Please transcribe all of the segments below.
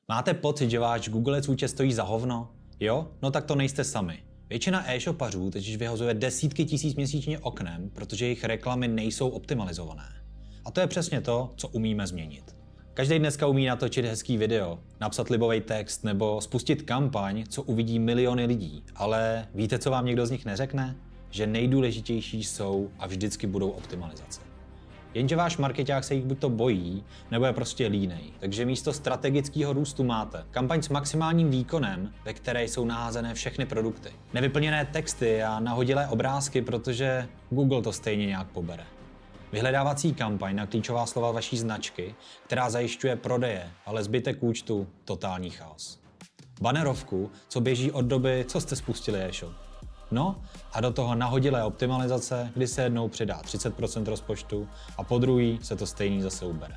Máte pocit, že váš Google Ads účet stojí za hovno? Jo? No tak to nejste sami. Většina e-shopařů totiž vyhazuje desítky tisíc měsíčně oknem, protože jejich reklamy nejsou optimalizované. A to je přesně to, co umíme změnit. Každý dneska umí natočit hezký video, napsat libový text nebo spustit kampaň, co uvidí miliony lidí. Ale víte, co vám někdo z nich neřekne? Že nejdůležitější jsou a vždycky budou optimalizace. Jenže váš markeťák se jich buď to bojí, nebo je prostě línej. Takže místo strategického růstu máte kampaň s maximálním výkonem, ve které jsou naházené všechny produkty. Nevyplněné texty a nahodilé obrázky, protože Google to stejně nějak pobere. Vyhledávací kampaň na klíčová slova vaší značky, která zajišťuje prodeje, ale zbytek účtu totální chaos. Bannerovku, co běží od doby, co jste spustili e-shop. No a do toho nahodilé optimalizace, kdy se jednou přidá 30% rozpočtu a po druhý se to stejný zase ubere.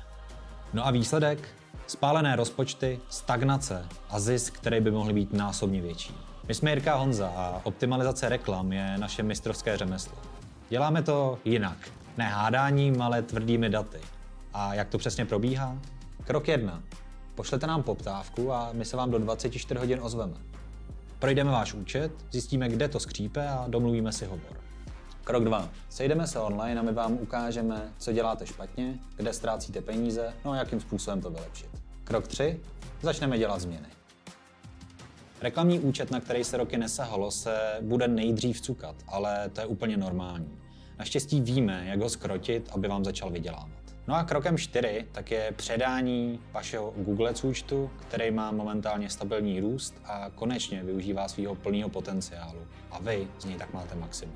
No a výsledek? Spálené rozpočty, stagnace a zisk, který by mohl být násobně větší. My jsme Jirka a Honza a optimalizace reklam je naše mistrovské řemeslo. Děláme to jinak. Ne hádáním, ale tvrdými daty. A jak to přesně probíhá? Krok 1. Pošlete nám poptávku a my se vám do 24 hodin ozveme. Projdeme váš účet, zjistíme, kde to skřípe a domluvíme si hovor. Krok 2. Sejdeme se online a my vám ukážeme, co děláte špatně, kde ztrácíte peníze, no a jakým způsobem to vylepšit. Krok 3. Začneme dělat změny. Reklamní účet, na který se roky nesahalo, se bude nejdřív cukat, ale to je úplně normální. Naštěstí víme, jak ho zkrotit, aby vám začal vydělávat. No a krokem 4 tak je předání vašeho Google Ads účtu, který má momentálně stabilní růst a konečně využívá svého plného potenciálu. A vy z něj tak máte maximum.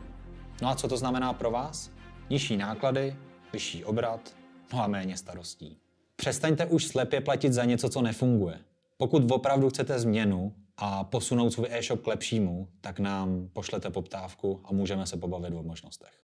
No a co to znamená pro vás? Nižší náklady, vyšší obrat, no a méně starostí. Přestaňte už slepě platit za něco, co nefunguje. Pokud opravdu chcete změnu a posunout svůj e-shop k lepšímu, tak nám pošlete poptávku a můžeme se pobavit o možnostech.